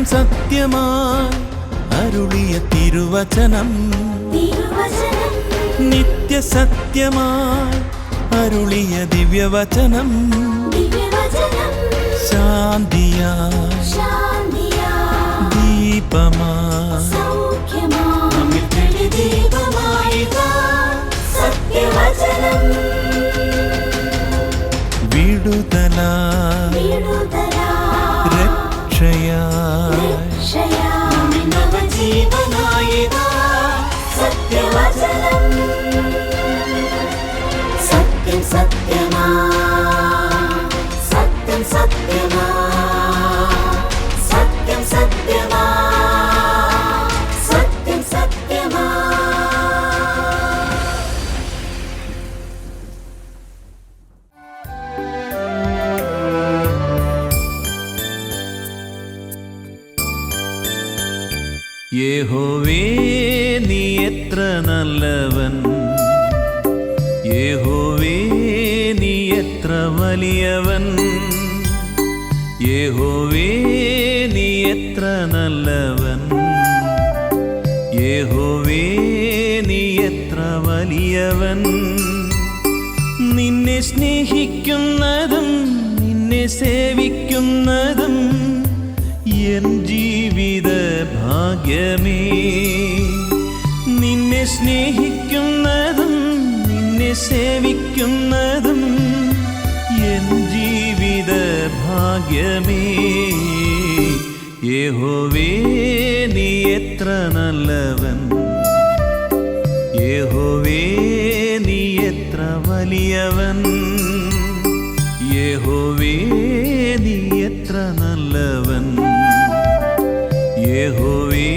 സത്യം സത്യമായി അരുളിയ തിരുവചനം നിത്യസത്യമായി അരുളിയ ദിവ്യവചനം ശാന്തിയായി ദീപമായി നമ്മിൽ വിടുതലായി രക്ഷയായി സത്യവചനം സത്യം സത്യമാ സത്യം സത്യമാ സത്യം സത്യമാ സത്യം സത്യമാ. യഹോവേ നീ എത്ര നല്ലവൻ, യഹോവേ നീ എത്ര വലിയവൻ, യഹോവേ നീ എത്ര നല്ലവൻ, യഹോവേ നീ എത്ര വലിയവൻ. നിന്നെ സ്നേഹിക്കുന്നതും നിന്നെ സേവിക്കുന്നതും എൻ ജീവിത ഭാഗ്യമേ. നിന്നെ സ്നേഹിക്കുന്നതും നിന്നെ സേവിക്കുന്നതും എൻ ജീവിത ഭാഗ്യമേ. യഹോവേ നീ എത്ര നല്ലവൻ, യഹോവേ നീ എത്ര വലിയവൻ, യഹോവേ നീ എത്ര നല്ലവൻ, യഹോവേ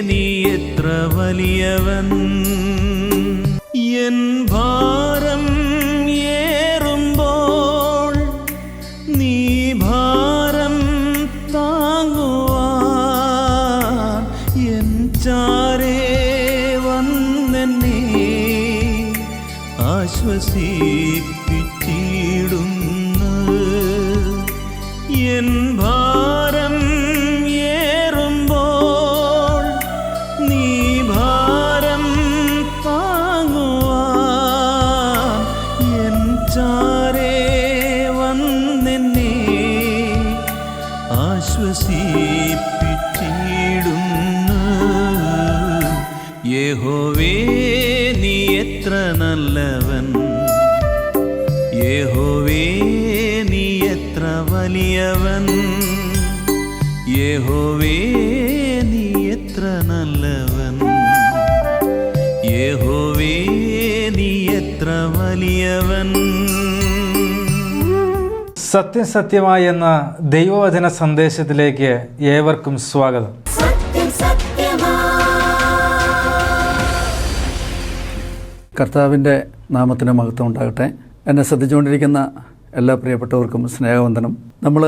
നീ എത്ര വലിയവൻ. എൻ ഭാരം ഏറുമ്പോൾ നീ ഭാരം താങ്ങുവാൻ എൻ ചാരേ വന്നെന്നെ ആശ്വസിപ്പിച്ചിടുന്നു. എൻ ഭാരം ഏറുമ്പോൾ നീ ഭാരം താങ്ങുവാൻ എൻ ചാരേ വന്നെന്നെ ആശ്വസിപ്പിച്ചിടുന്നു. യഹോവേ നീ എത്ര നല്ലവൻ, യഹോവേ നീ എത്ര വലിയവൻ, യഹോവേ നീ എത്ര നല്ലവൻ, യഹോവേ നീ എത്ര വലിയവൻ. സത്യസത്യമായി എന്ന ദൈവവചന സന്ദേശത്തിലേക്ക് ഏവർക്കും സ്വാഗതം. കർത്താവിൻ്റെ നാമത്തിന് മഹത്വം ഉണ്ടാകട്ടെ. എന്നെ ശ്രദ്ധിച്ചുകൊണ്ടിരിക്കുന്ന എല്ലാ പ്രിയപ്പെട്ടവർക്കും സ്നേഹവന്ദനം. നമ്മൾ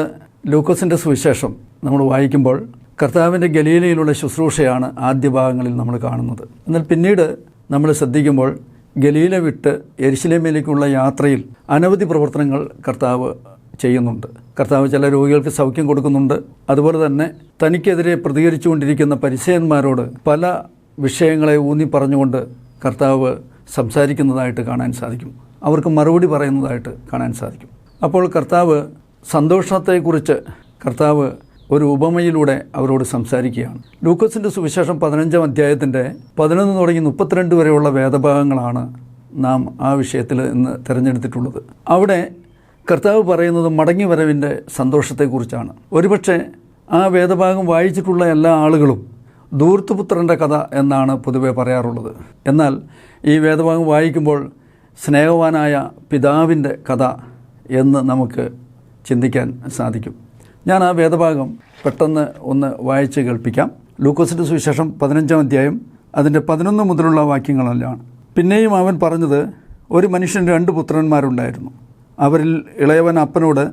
ലൂക്കോസിൻ്റെ സുവിശേഷം നമ്മൾ വായിക്കുമ്പോൾ കർത്താവിൻ്റെ ഗലീലയിലുള്ള ശുശ്രൂഷയാണ് ആദ്യ ഭാഗങ്ങളിൽ നമ്മൾ കാണുന്നത്. എന്നാൽ പിന്നീട് നമ്മൾ ശ്രദ്ധിക്കുമ്പോൾ ഗലീല വിട്ട് യെരുശലേമിലേക്കുള്ള യാത്രയിൽ അനവധി പ്രവർത്തനങ്ങൾ കർത്താവ് ചെയ്യുന്നുണ്ട്. കർത്താവ് ചില രോഗികൾക്ക് സൗഖ്യം കൊടുക്കുന്നുണ്ട്. അതുപോലെ തന്നെ തനിക്കെതിരെ പ്രതികരിച്ചുകൊണ്ടിരിക്കുന്ന പരിസയന്മാരോട് പല വിഷയങ്ങളെ ഊന്നി പറഞ്ഞുകൊണ്ട് കർത്താവ് സംസാരിക്കുന്നതായിട്ട് കാണാൻ സാധിക്കും. അവർക്ക് മറുപടി പറയുന്നതായിട്ട് കാണാൻ സാധിക്കും. അപ്പോൾ കർത്താവ് സന്തോഷത്തെക്കുറിച്ച് കർത്താവ് ഒരു ഉപമയിലൂടെ അവരോട് സംസാരിക്കുകയാണ്. ലൂക്കോസിൻ്റെ സുവിശേഷം 15-ാം അധ്യായത്തിൻ്റെ 11 തുടങ്ങി 32 വരെയുള്ള വേദഭാഗങ്ങളാണ് നാം ആ വിഷയത്തിൽ ഇന്ന് തിരഞ്ഞെടുത്തിട്ടുള്ളത്. അവിടെ കർത്താവ് പറയുന്നത് മടങ്ങിവരവിൻ്റെ സന്തോഷത്തെക്കുറിച്ചാണ്. ഒരുപക്ഷെ ആ വേദഭാഗം വായിച്ചിട്ടുള്ള എല്ലാ ആളുകളും ധൂർത്തുപുത്രൻ്റെ കഥ എന്നാണ് പൊതുവെ പറയാറുള്ളത്. എന്നാൽ ഈ വേദഭാഗം വായിക്കുമ്പോൾ സ്നേഹവാനായ പിതാവിൻ്റെ കഥ എന്ന് നമുക്ക് ചിന്തിക്കാൻ സാധിക്കും. ഞാൻ ആ വേദഭാഗം പെട്ടെന്ന് ഒന്ന് വായിച്ച് കേൾപ്പിക്കാം. ലൂക്കോസിൻ്റെ സുവിശേഷം 15-ാം അധ്യായം അതിൻ്റെ 11 മുതലുള്ള വാക്യങ്ങളെല്ലാം. പിന്നെയും അവൻ പറഞ്ഞത്, ഒരു മനുഷ്യന് 2 പുത്രന്മാരുണ്ടായിരുന്നു. അവരിൽ ഇളയവൻ അപ്പനോട്,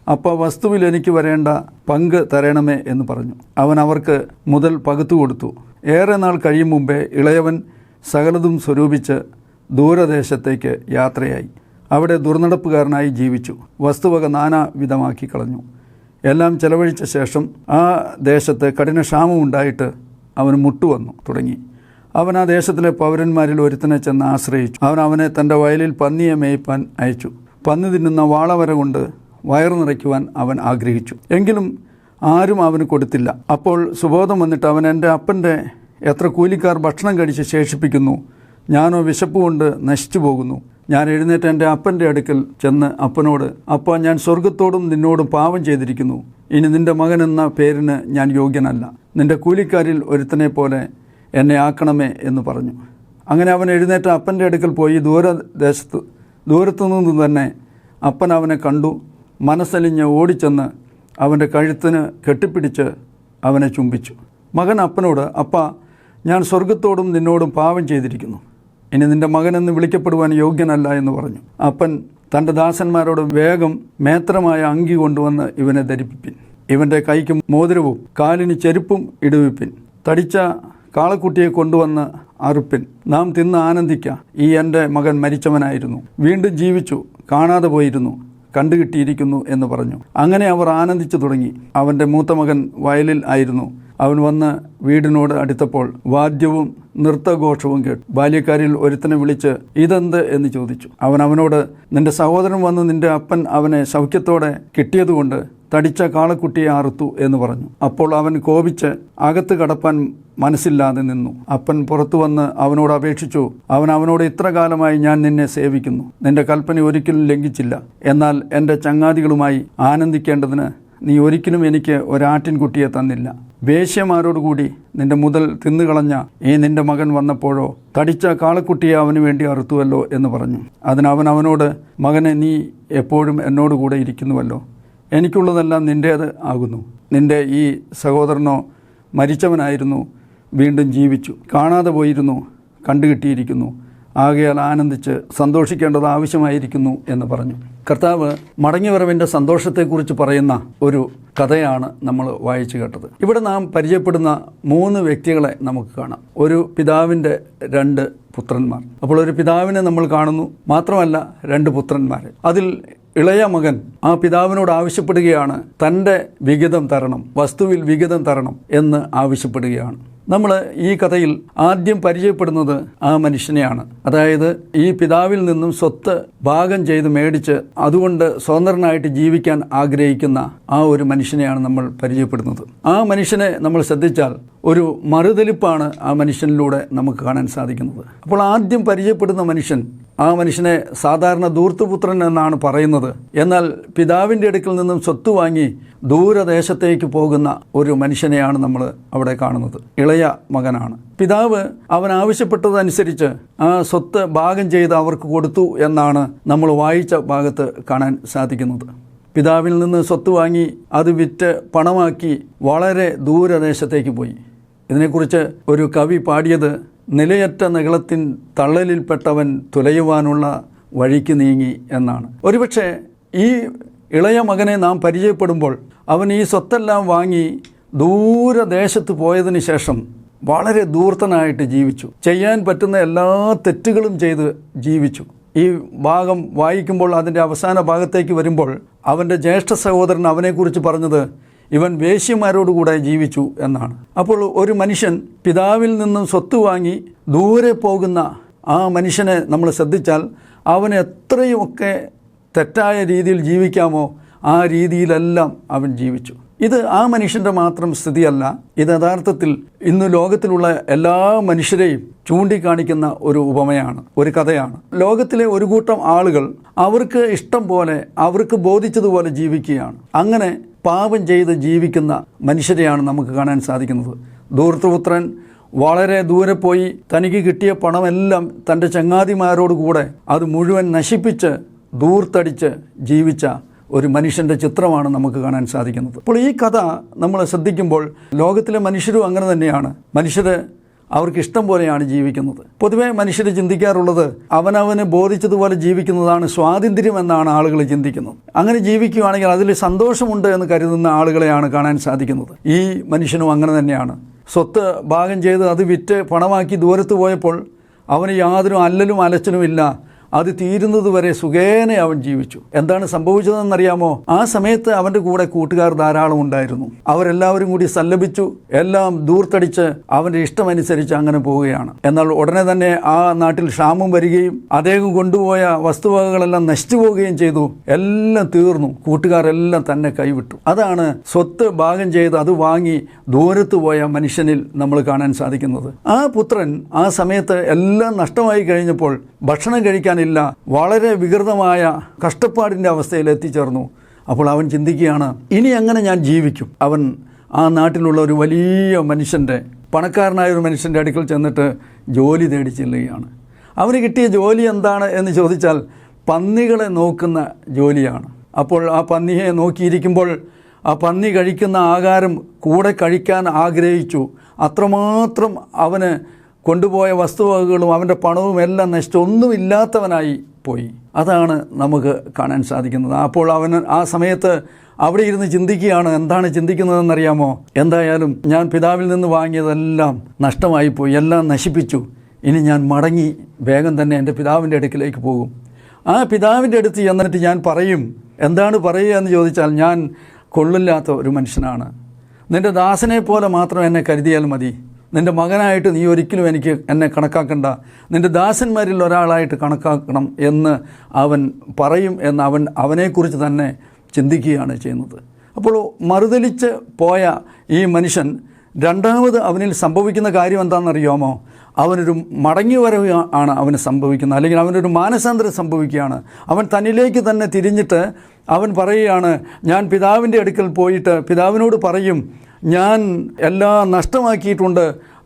അപ്പ, വസ്തുവിൽ എനിക്ക് വരേണ്ട പങ്ക് തരണമേ എന്ന് പറഞ്ഞു. അവൻ അവർക്ക് മുതൽ പകുത്തു കൊടുത്തു. ഏറെ നാൾ കഴിയും മുമ്പേ ഇളയവൻ സകലതും സ്വരൂപിച്ച് ദൂരദേശത്തേക്ക് യാത്രയായി അവിടെ ദുർനടപ്പുകാരനായി ജീവിച്ചു. വസ്തുവക നാനാവിധമാക്കി കളഞ്ഞു. എല്ലാം ചെലവഴിച്ച ശേഷം ആ ദേശത്ത് കഠിന ക്ഷാമം ഉണ്ടായിട്ട് അവന് മുട്ടുവന്നു തുടങ്ങി. അവൻ ആ ദേശത്തിലെ പൗരന്മാരിൽ ഒരുത്തനെ ചെന്ന് ആശ്രയിച്ചു. അവനെ തൻ്റെ വയലിൽ പന്നിയെ മേയ്പ്പാൻ അയച്ചു. പന്നി തിന്നുന്ന വാളവര കൊണ്ട് വയറു നിറയ്ക്കുവാൻ അവൻ ആഗ്രഹിച്ചു. എങ്കിലും ആരും അവന് കൊടുത്തില്ല. അപ്പോൾ സുബോധം വന്നിട്ട് അവൻ, എൻ്റെ അപ്പൻ്റെ എത്ര കൂലിക്കാർ ഭക്ഷണം കഴിച്ച് ശേഷിപ്പിക്കുന്നു, ഞാനോ വിശപ്പ് കൊണ്ട് നശിച്ചു പോകുന്നു. ഞാൻ എഴുന്നേറ്റ് എൻ്റെ അപ്പൻ്റെ അടുക്കൽ ചെന്ന് അപ്പനോട്, അപ്പാ, ഞാൻ സ്വർഗത്തോടും നിന്നോടും പാപം ചെയ്തിരിക്കുന്നു. ഇനി നിൻ്റെ മകൻ എന്ന പേരിന് ഞാൻ യോഗ്യനല്ല. നിൻ്റെ കൂലിക്കാരിൽ ഒരുത്തനെ പോലെ എന്നെ ആക്കണമേ എന്ന് പറഞ്ഞു. അങ്ങനെ അവൻ എഴുന്നേറ്റ് അപ്പൻ്റെ അടുക്കൽ പോയി. ദൂരത്തുനിന്ന് തന്നെ അപ്പൻ അവനെ കണ്ടു. മനസ്സലിഞ്ഞ് ഓടിച്ചെന്ന് അവൻ്റെ കഴുത്തിന് കെട്ടിപ്പിടിച്ച് അവനെ ചുംബിച്ചു. മകൻ അപ്പനോട്, അപ്പാ, ഞാൻ സ്വർഗത്തോടും നിന്നോടും പാപം ചെയ്തിരിക്കുന്നു. ഇനി നിൻ്റെ മകനെന്ന് വിളിക്കപ്പെടുവാൻ യോഗ്യനല്ല എന്ന് പറഞ്ഞു. അപ്പൻ തൻ്റെ ദാസന്മാരോട്, വേഗം മേത്രമായ അങ്കി കൊണ്ടുവന്ന് ഇവനെ ധരിപ്പിപ്പിൻ. ഇവൻ്റെ കൈക്ക് മോതിരവും കാലിന് ചെരുപ്പും ഇടുവിപ്പിൻ. തടിച്ച കാളക്കുട്ടിയെ കൊണ്ടുവന്ന് അറുപ്പിൻ. നാം തിന്ന് ആനന്ദിക്ക. ഈ എൻ്റെ മകൻ മരിച്ചവനായിരുന്നു, വീണ്ടും ജീവിച്ചു, കാണാതെ പോയിരുന്നു, കണ്ടുകിട്ടിയിരിക്കുന്നു എന്ന് പറഞ്ഞു. അങ്ങനെ അവർ ആനന്ദിച്ചു തുടങ്ങി. അവൻ്റെ മൂത്ത മകൻ വയലിൽ ആയിരുന്നു. അവൻ വന്ന് വീടിനോട് അടുത്തപ്പോൾ വാദ്യവും നൃത്തഘോഷവും കേട്ടു. ബാല്യക്കാരിൽ ഒരുത്തനെ വിളിച്ച്, ഇതെന്ത് എന്ന് ചോദിച്ചു. അവനോട്, നിന്റെ സഹോദരൻ വന്ന് നിന്റെ അപ്പൻ അവനെ സൗഖ്യത്തോടെ കിട്ടിയതുകൊണ്ട് തടിച്ച കാളക്കുട്ടിയെ അറുത്തു എന്ന് പറഞ്ഞു. അപ്പോൾ അവൻ കോപിച്ച് അകത്ത് കടപ്പാൻ മനസ്സില്ലാതെ നിന്നു. അപ്പൻ പുറത്തു വന്ന് അവനോട് അപേക്ഷിച്ചു. അവനോട്, ഇത്ര കാലമായി ഞാൻ നിന്നെ സേവിക്കുന്നു, നിന്റെ കൽപ്പന ഒരിക്കലും ലംഘിച്ചില്ല. എന്നാൽ എൻ്റെ ചങ്ങാതികളുമായി ആനന്ദിക്കേണ്ടതിന് നീ ഒരിക്കലും എനിക്ക് ഒരാട്ടിൻകുട്ടിയെ തന്നില്ല. വേശ്യമാരോടുകൂടി നിന്റെ മുതൽ തിന്നുകളഞ്ഞ ഈ നിന്റെ മകൻ വന്നപ്പോഴോ തടിച്ച കാളക്കുട്ടിയെ അവന് വേണ്ടി അറുത്തുവല്ലോ എന്ന് പറഞ്ഞു. അവനോട്, മകനെ, നീ എപ്പോഴും എന്നോടുകൂടെ ഇരിക്കുന്നുവല്ലോ, എനിക്കുള്ളതെല്ലാം നിൻ്റേത് ആകുന്നു. നിൻ്റെ ഈ സഹോദരനോ മരിച്ചവനായിരുന്നു, വീണ്ടും ജീവിച്ചു, കാണാതെ പോയിരുന്നു, കണ്ടുകിട്ടിയിരിക്കുന്നു. ആകയാൽ ആനന്ദിച്ച് സന്തോഷിക്കേണ്ടത് ആവശ്യമായിരിക്കുന്നു എന്ന് പറഞ്ഞു. കർത്താവ് മടങ്ങിവരവിൻ്റെ സന്തോഷത്തെക്കുറിച്ച് പറയുന്ന ഒരു കഥയാണ് നമ്മൾ വായിച്ചു കേട്ടത്. ഇവിടെ നാം പരിചയപ്പെടുന്ന 3 വ്യക്തികളെ നമുക്ക് കാണാം. ഒരു പിതാവിൻ്റെ 2 പുത്രന്മാർ. അപ്പോൾ ഒരു പിതാവിനെ നമ്മൾ കാണുന്നു, മാത്രമല്ല 2 പുത്രന്മാരെ. അതിൽ ഇളയ മകൻ ആ പിതാവിനോട് ആവശ്യപ്പെടുകയാണ്, തൻ്റെ വിഹിതം തരണം, വസ്തുവിൽ വിഹിതം തരണം എന്ന് ആവശ്യപ്പെടുകയാണ്. നമ്മൾ ഈ കഥയിൽ ആദ്യം പരിചയപ്പെടുന്നത് ആ മനുഷ്യനെയാണ്. അതായത് ഈ പിതാവിൽ നിന്നും സ്വത്ത് ഭാഗം ചെയ്ത് മേടിച്ച് അതുകൊണ്ട് സ്വതന്ത്രനായിട്ട് ജീവിക്കാൻ ആഗ്രഹിക്കുന്ന ആ ഒരു മനുഷ്യനെയാണ് നമ്മൾ പരിചയപ്പെടുന്നത്. ആ മനുഷ്യനെ നമ്മൾ ശ്രദ്ധിച്ചാൽ ഒരു മറുതലിപ്പാണ് ആ മനുഷ്യനിലൂടെ നമുക്ക് കാണാൻ സാധിക്കുന്നത്. അപ്പോൾ ആദ്യം പരിചയപ്പെടുന്ന മനുഷ്യൻ, ആ മനുഷ്യനെ സാധാരണ ധൂർത്തപുത്രൻ എന്നാണ് പറയുന്നത്. എന്നാൽ പിതാവിൻ്റെ അടുക്കൽ നിന്നും സ്വത്ത് വാങ്ങി ദൂരദേശത്തേക്ക് പോകുന്ന ഒരു മനുഷ്യനെയാണ് നമ്മൾ അവിടെ കാണുന്നത്. ഇളയ മകനാണ്. പിതാവ് അവൻ ആവശ്യപ്പെട്ടതനുസരിച്ച് ആ സ്വത്ത് ഭാഗം ചെയ്ത് അവർക്ക് കൊടുത്തു എന്നാണ് നമ്മൾ വായിച്ച ഭാഗത്ത് കാണാൻ സാധിക്കുന്നത്. പിതാവിൽ നിന്ന് സ്വത്ത് വാങ്ങി അത് വിറ്റ് പണമാക്കി വളരെ ദൂരദേശത്തേക്ക് പോയി. ഇതിനെക്കുറിച്ച് ഒരു കവി പാടിയത്, നിലയറ്റ നികളത്തിൻ തള്ളലിൽപ്പെട്ടവൻ തുലയുവാനുള്ള വഴിക്ക് നീങ്ങി എന്നാണ്. ഒരുപക്ഷെ ഈ ഇളയ മകനെ നാം പരിചയപ്പെടുമ്പോൾ അവൻ ഈ സ്വത്തെല്ലാം വാങ്ങി ദൂരദേശത്ത് പോയതിന് ശേഷം വളരെ ധൂർത്തനായിട്ട് ജീവിച്ചു. ചെയ്യാൻ പറ്റുന്ന എല്ലാ തെറ്റുകളും ചെയ്ത് ജീവിച്ചു. ഈ ഭാഗം വായിക്കുമ്പോൾ അതിൻ്റെ അവസാന ഭാഗത്തേക്ക് വരുമ്പോൾ അവൻ്റെ ജ്യേഷ്ഠ സഹോദരൻ അവനെക്കുറിച്ച് പറഞ്ഞത്, ഇവൻ വേശ്യമാരോടുകൂടെ ജീവിച്ചു എന്നാണ്. അപ്പോൾ ഒരു മനുഷ്യൻ പിതാവിൽ നിന്നും സ്വത്ത് വാങ്ങി ദൂരെ പോകുന്ന ആ മനുഷ്യനെ നമ്മൾ ശ്രദ്ധിച്ചാൽ അവൻ എത്രയുമൊക്കെ തെറ്റായ രീതിയിൽ ജീവിക്കാമോ ആ രീതിയിലെല്ലാം അവൻ ജീവിച്ചു. ഇത് ആ മനുഷ്യൻ്റെ മാത്രം സ്ഥിതിയല്ല. ഇത് യഥാർത്ഥത്തിൽ ഇന്ന് ലോകത്തിലുള്ള എല്ലാ മനുഷ്യരെയും ചൂണ്ടിക്കാണിക്കുന്ന ഒരു ഉപമയാണ്, ഒരു കഥയാണ്. ലോകത്തിലെ ഒരു കൂട്ടം ആളുകൾ അവർക്ക് ഇഷ്ടം പോലെ, അവർക്ക് ബോധിച്ചതുപോലെ ജീവിക്കുകയാണ്. അങ്ങനെ പാപം ചെയ്ത് ജീവിക്കുന്ന മനുഷ്യരെയാണ് നമുക്ക് കാണാൻ സാധിക്കുന്നത്. ധൂർത്തപുത്രൻ വളരെ ദൂരെ പോയി തനിക്ക് കിട്ടിയ പണമെല്ലാം തൻ്റെ ചങ്ങാതിമാരോടുകൂടെ അത് മുഴുവൻ നശിപ്പിച്ച് ധൂർത്തടിച്ച് ജീവിച്ച ഒരു മനുഷ്യൻ്റെ ചിത്രമാണ് നമുക്ക് കാണാൻ സാധിക്കുന്നത്. അപ്പോൾ ഈ കഥ നമ്മൾ ശ്രദ്ധിക്കുമ്പോൾ ലോകത്തിലെ മനുഷ്യരും അങ്ങനെ തന്നെയാണ്. മനുഷ്യർ അവർക്ക് ഇഷ്ടം പോലെയാണ് ജീവിക്കുന്നത്. പൊതുവേ മനുഷ്യർ ചിന്തിക്കാറുള്ളത് അവനവന് ബോധിച്ചതുപോലെ ജീവിക്കുന്നതാണ് സ്വാതന്ത്ര്യം എന്നാണ് ആളുകൾ ചിന്തിക്കുന്നത്. അങ്ങനെ ജീവിക്കുകയാണെങ്കിൽ അതിൽ സന്തോഷമുണ്ട് എന്ന് കരുതുന്ന ആളുകളെയാണ് കാണാൻ സാധിക്കുന്നത്. ഈ മനുഷ്യനും അങ്ങനെ തന്നെയാണ്. സ്വത്ത് ഭാഗം ചെയ്ത് അത് വിറ്റ് പണമാക്കി ദൂരത്ത് പോയപ്പോൾ അവന് യാതൊരു അല്ലലും അലച്ചിലുമില്ല. അത് തീരുന്നതുവരെ സുഖേന അവൻ ജീവിച്ചു. എന്താണ് സംഭവിച്ചതെന്നറിയാമോ? ആ സമയത്ത് അവൻ്റെ കൂടെ കൂട്ടുകാർ ധാരാളം ഉണ്ടായിരുന്നു. അവരെല്ലാവരും കൂടി സല്ലപിച്ചു, എല്ലാം ദൂർത്തടിച്ച് അവൻ്റെ ഇഷ്ടമനുസരിച്ച് അങ്ങനെ പോവുകയാണ്. എന്നാൽ ഉടനെ തന്നെ ആ നാട്ടിൽ ക്ഷാമം വരികയും അദ്ദേഹം കൊണ്ടുപോയ വസ്തുവകകളെല്ലാം നശിച്ചു പോവുകയും ചെയ്തു. എല്ലാം തീർന്നു. കൂട്ടുകാരെല്ലാം തന്നെ കൈവിട്ടു. അതാണ് സ്വത്ത് ഭാഗം ചെയ്ത് അത് വാങ്ങി ദൂരത്ത് പോയ മനുഷ്യനിൽ നമ്മൾ കാണാൻ സാധിക്കുന്നത്. ആ പുത്രൻ ആ സമയത്ത് എല്ലാം നഷ്ടമായി കഴിഞ്ഞപ്പോൾ ഭക്ഷണം കഴിക്കാനില്ല, വളരെ വികൃതമായ കഷ്ടപ്പാടിൻ്റെ അവസ്ഥയിൽ എത്തിച്ചേർന്നു. അപ്പോൾ അവൻ ചിന്തിക്കുകയാണ്, ഇനി എങ്ങനെ ഞാൻ ജീവിക്കും? അവൻ ആ നാട്ടിലുള്ള ഒരു വലിയ മനുഷ്യൻ്റെ, പണക്കാരനായ ഒരു മനുഷ്യൻ്റെ അടുക്കൽ ചെന്നിട്ട് ജോലി തേടി ചെല്ലുകയാണ്. അവന് കിട്ടിയ ജോലി എന്താണ് എന്ന് ചോദിച്ചാൽ പന്നികളെ നോക്കുന്ന ജോലിയാണ്. അപ്പോൾ ആ പന്നിയെ നോക്കിയിരിക്കുമ്പോൾ ആ പന്നി കഴിക്കുന്ന ആഹാരം കൂടെ കഴിക്കാൻ ആഗ്രഹിച്ചു. അത്രമാത്രം അവന് കൊണ്ടുപോയ വസ്തുവകകളും അവൻ്റെ പണവും എല്ലാം നശിച്ചു, ഒന്നുമില്ലാത്തവനായി പോയി. അതാണ് നമുക്ക് കാണാൻ സാധിക്കുന്നത്. അപ്പോൾ അവന് ആ സമയത്ത് അവിടെ ഇരുന്ന് ചിന്തിക്കുകയാണ്. എന്താണ് ചിന്തിക്കുന്നതെന്നറിയാമോ? എന്തായാലും ഞാൻ പിതാവിൽ നിന്ന് വാങ്ങിയതെല്ലാം നഷ്ടമായി പോയി, എല്ലാം നശിപ്പിച്ചു. ഇനി ഞാൻ മടങ്ങി വേഗം തന്നെ എൻ്റെ പിതാവിൻ്റെ അടുക്കിലേക്ക് പോകും. ആ പിതാവിൻ്റെ അടുത്ത് ചെന്നിട്ട് ഞാൻ പറയും. എന്താണ് പറയുക എന്ന് ചോദിച്ചാൽ, ഞാൻ കൊള്ളില്ലാത്ത ഒരു മനുഷ്യനാണ്, നിൻ്റെ ദാസനെ പോലെ മാത്രം എന്നെ കരുതിയാൽ മതി, നിൻ്റെ മകനായിട്ട് നീ ഒരിക്കലും എന്നെ കണക്കാക്കണ്ട, നിൻ്റെ ദാസന്മാരിൽ ഒരാളായിട്ട് കണക്കാക്കണം എന്ന് അവൻ പറയും എന്ന് അവനെക്കുറിച്ച് തന്നെ ചിന്തിക്കുകയാണ് ചെയ്യുന്നത്. അപ്പോൾ മറുതലിച്ച് പോയ ഈ മനുഷ്യൻ രണ്ടാമത് അവനിൽ സംഭവിക്കുന്ന കാര്യം എന്താണെന്നറിയാമോ? അവനൊരു മടങ്ങി വരവ് ആണ് അവന് സംഭവിക്കുന്നത്, അല്ലെങ്കിൽ അവനൊരു മാനസാന്തരം സംഭവിക്കുകയാണ്. അവൻ തന്നിലേക്ക് തന്നെ തിരിഞ്ഞിട്ട് അവൻ പറയുകയാണ്, ഞാൻ പിതാവിൻ്റെ അടുക്കൽ പോയിട്ട് പിതാവിനോട് പറയും, ഞാൻ എല്ലാം നഷ്ടമാക്കിയിട്ടുണ്ട്,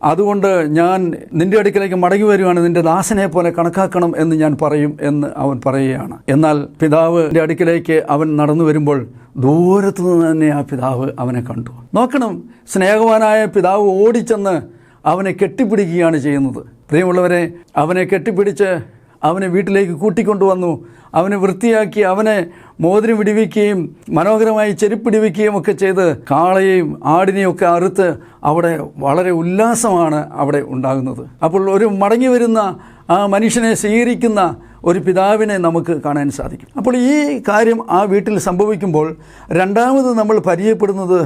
അതുകൊണ്ട് ഞാൻ നിൻ്റെ അടുക്കലേക്ക് മടങ്ങി വരുവാണ്, നിൻ്റെ ദാസനെ പോലെ കണക്കാക്കണം എന്ന് ഞാൻ പറയും എന്ന് അവൻ പറയുകയാണ്. എന്നാൽ പിതാവിൻ്റെ അടുക്കലേക്ക് അവൻ നടന്നു വരുമ്പോൾ ദൂരത്തു നിന്ന് തന്നെ ആ പിതാവ് അവനെ കണ്ടു. നോക്കണം, സ്നേഹവാനായ പിതാവ് ഓടിച്ചെന്ന് അവനെ കെട്ടിപ്പിടിക്കുകയാണ് ചെയ്യുന്നത്. പ്രിയമുള്ളവരെ, അവനെ കെട്ടിപ്പിടിച്ച് അവനെ വീട്ടിലേക്ക് കൂട്ടിക്കൊണ്ടുവന്നു. അവനെ വൃത്തിയാക്കി, അവനെ മോതിരം വിടിവിക്കുകയും മനോഹരമായി ചെരുപ്പിടിവിക്കുകയും ഒക്കെ ചെയ്ത് കാളയെയും ആടിനെയും ഒക്കെ അറുത്ത് അവിടെ വളരെ ഉല്ലാസമാണ് അവിടെ ഉണ്ടാകുന്നത്. അപ്പോൾ ഒരു മടങ്ങി വരുന്ന ആ മനുഷ്യനെ സ്വീകരിക്കുന്ന ഒരു പിതാവിനെ നമുക്ക് കാണാൻ സാധിക്കും. അപ്പോൾ ഈ കാര്യം ആ വീട്ടിൽ സംഭവിക്കുമ്പോൾ രണ്ടാമത് നമ്മൾ പരിചയപ്പെടുന്നത്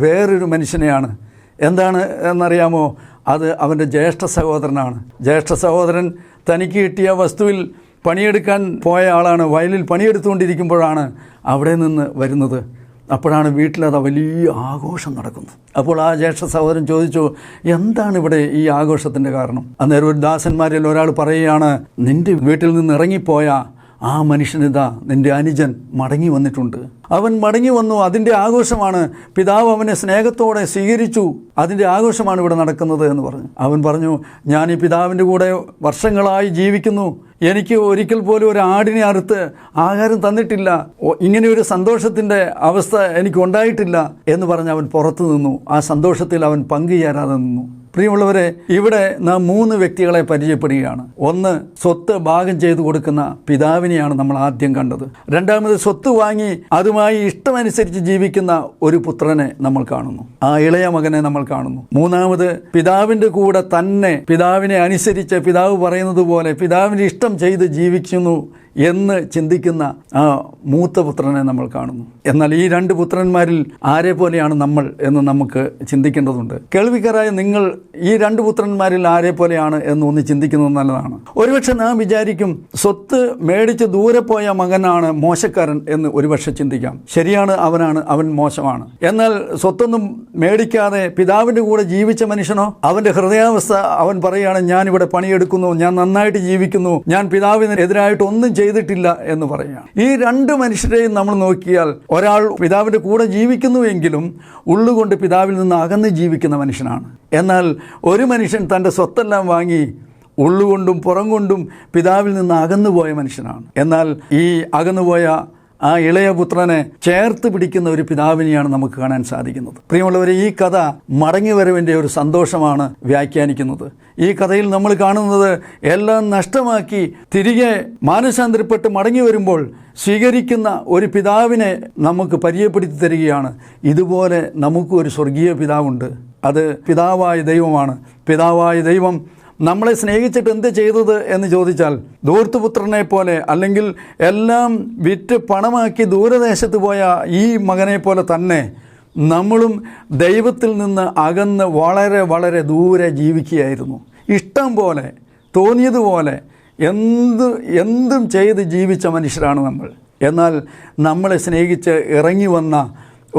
വേറൊരു മനുഷ്യനെയാണ്. എന്താണ് എന്നറിയാമോ? അത് അവൻ്റെ ജ്യേഷ്ഠ സഹോദരനാണ്. ജ്യേഷ്ഠ സഹോദരൻ തനിക്ക് കിട്ടിയ വസ്തുവിൽ പണിയെടുക്കാൻ പോയ ആളാണ്. വയലിൽ പണിയെടുത്തുകൊണ്ടിരിക്കുമ്പോഴാണ് അവിടെ നിന്ന് വരുന്നത്. അപ്പോഴാണ് വീട്ടിലത് വലിയ ആഘോഷം നടക്കുന്നത്. അപ്പോൾ ആ ജ്യേഷ്ഠ സഹോദരൻ ചോദിച്ചു, എന്താണ് ഇവിടെ ഈ ആഘോഷത്തിൻ്റെ കാരണം? അന്നേരം ഒരു ദാസന്മാരിൽ ഒരാൾ പറയുകയാണ്, നിൻ്റെ വീട്ടിൽ നിന്ന് ഇറങ്ങിപ്പോയ ആ മനുഷ്യനിതാ, നിൻ്റെ അനുജൻ മടങ്ങി വന്നിട്ടുണ്ട്. അവൻ മടങ്ങി വന്നു, അതിൻ്റെ ആഘോഷമാണ്. പിതാവ് അവനെ സ്നേഹത്തോടെ സ്വീകരിച്ചു, അതിൻ്റെ ആഘോഷമാണ് ഇവിടെ നടക്കുന്നത് എന്ന് പറഞ്ഞു. അവൻ പറഞ്ഞു, ഞാൻ ഈ പിതാവിൻ്റെ കൂടെ വർഷങ്ങളായി ജീവിക്കുന്നു, എനിക്ക് ഒരിക്കൽ പോലും ഒരു ആടിനെ അറുത്ത് ആഹാരം തന്നിട്ടില്ല, ഇങ്ങനെ ഒരു സന്തോഷത്തിൻ്റെ അവസ്ഥ എനിക്ക് ഉണ്ടായിട്ടില്ല എന്ന് പറഞ്ഞ് അവൻ പുറത്തു നിന്നു. ആ സന്തോഷത്തിൽ അവൻ പങ്കുചേരാതെ നിന്നു. പ്രിയമുള്ളവരെ, ഇവിടെ നാം 3 വ്യക്തികളെ പരിചയപ്പെടുകയാണ്. ഒന്ന്, സ്വത്ത് ഭാഗം ചെയ്തു കൊടുക്കുന്ന പിതാവിനെയാണ് നമ്മൾ ആദ്യം കണ്ടത്. രണ്ടാമത്, സ്വത്ത് വാങ്ങി അതുമായി ഇഷ്ടമനുസരിച്ച് ജീവിക്കുന്ന ഒരു പുത്രനെ നമ്മൾ കാണുന്നു, ആ ഇളയ മകനെ നമ്മൾ കാണുന്നു. മൂന്നാമത്, പിതാവിൻ്റെ കൂടെ തന്നെ പിതാവിനെ അനുസരിച്ച് പിതാവ് പറയുന്നത് പോലെ പിതാവിൻ്റെ ഇഷ്ടം ചെയ്ത് ജീവിക്കുന്നു എന്ന് ചിന്തിക്കുന്ന ആ മൂത്ത പുത്രനെ നമ്മൾ കാണുന്നു. എന്നാൽ ഈ 2 പുത്രന്മാരിൽ ആരെ പോലെയാണ് നമ്മൾ എന്ന് നമുക്ക് ചിന്തിക്കേണ്ടതുണ്ട്. കേൾവിക്കാരായ നിങ്ങൾ ഈ 2 പുത്രന്മാരിൽ ആരെ പോലെയാണ് എന്ന് ഒന്ന് ചിന്തിക്കുന്നത് നല്ലതാണ്. ഒരുപക്ഷെ നാം വിചാരിക്കും, സ്വത്ത് മേടിച്ച് ദൂരെ പോയ മകനാണ് മോശക്കാരൻ എന്ന് ഒരുപക്ഷെ ചിന്തിക്കാം. ശരിയാണ്, അവൻ മോശമാണ്. എന്നാൽ സ്വത്തൊന്നും മേടിക്കാതെ പിതാവിൻ്റെ കൂടെ ജീവിച്ച മനുഷ്യനോ, അവൻ്റെ ഹൃദയാവസ്ഥ അവൻ പറയുകയാണ്, ഞാനിവിടെ പണിയെടുക്കുന്നു, ഞാൻ നന്നായിട്ട് ജീവിക്കുന്നു, ഞാൻ പിതാവിന് എതിരായിട്ട് ഒന്നും ചെയ്തിട്ടില്ല എന്ന് പറയുകയാണ്. ഈ 2 മനുഷ്യരെയും നമ്മൾ നോക്കിയാൽ, ഒരാൾ പിതാവിൻ്റെ കൂടെ ജീവിക്കുന്നുവെങ്കിലും ഉള്ളുകൊണ്ട് പിതാവിൽ നിന്ന് അകന്ന് ജീവിക്കുന്ന മനുഷ്യനാണ്. എന്നാൽ ഒരു മനുഷ്യൻ തൻ്റെ സ്വത്തെല്ലാം വാങ്ങി ഉള്ളുകൊണ്ടും പുറം കൊണ്ടും പിതാവിൽ നിന്ന് അകന്നുപോയ മനുഷ്യനാണ്. എന്നാൽ ഈ അകന്നുപോയ ആ ഇളയ പുത്രനെ ചേർത്ത് പിടിക്കുന്ന ഒരു പിതാവിനെയാണ് നമുക്ക് കാണാൻ സാധിക്കുന്നത്. പ്രിയമുള്ളവരെ, ഈ കഥ മടങ്ങിവരവിൻ്റെ ഒരു സന്തോഷമാണ് വ്യാഖ്യാനിക്കുന്നത്. ഈ കഥയിൽ നമ്മൾ കാണുന്നത് എല്ലാം നഷ്ടമാക്കി തിരികെ മാനസാന്തരപ്പെട്ട് മടങ്ങി വരുമ്പോൾ സ്വീകരിക്കുന്ന ഒരു പിതാവിനെ നമുക്ക് പരിചയപ്പെടുത്തി തരികയാണ്. ഇതുപോലെ നമുക്ക് ഒരു സ്വർഗീയ പിതാവുണ്ട്. അത് പിതാവായ ദൈവമാണ്. പിതാവായ ദൈവം നമ്മളെ സ്നേഹിച്ചിട്ട് എന്ത് ചെയ്തത് എന്ന് ചോദിച്ചാൽ, ധൂർത്തുപുത്രനെ പോലെ അല്ലെങ്കിൽ എല്ലാം വിറ്റ് പണമാക്കി ദൂരദേശത്ത് പോയ ഈ മകനെ പോലെ തന്നെ നമ്മളും ദൈവത്തിൽ നിന്ന് അകന്ന് വളരെ വളരെ ദൂരെ ജീവിക്കുകയായിരുന്നു. ഇഷ്ടം പോലെ തോന്നിയതുപോലെ എന്തും ചെയ്ത് ജീവിച്ച മനുഷ്യരാണ് നമ്മൾ. എന്നാൽ നമ്മളെ സ്നേഹിച്ച് ഇറങ്ങി വന്ന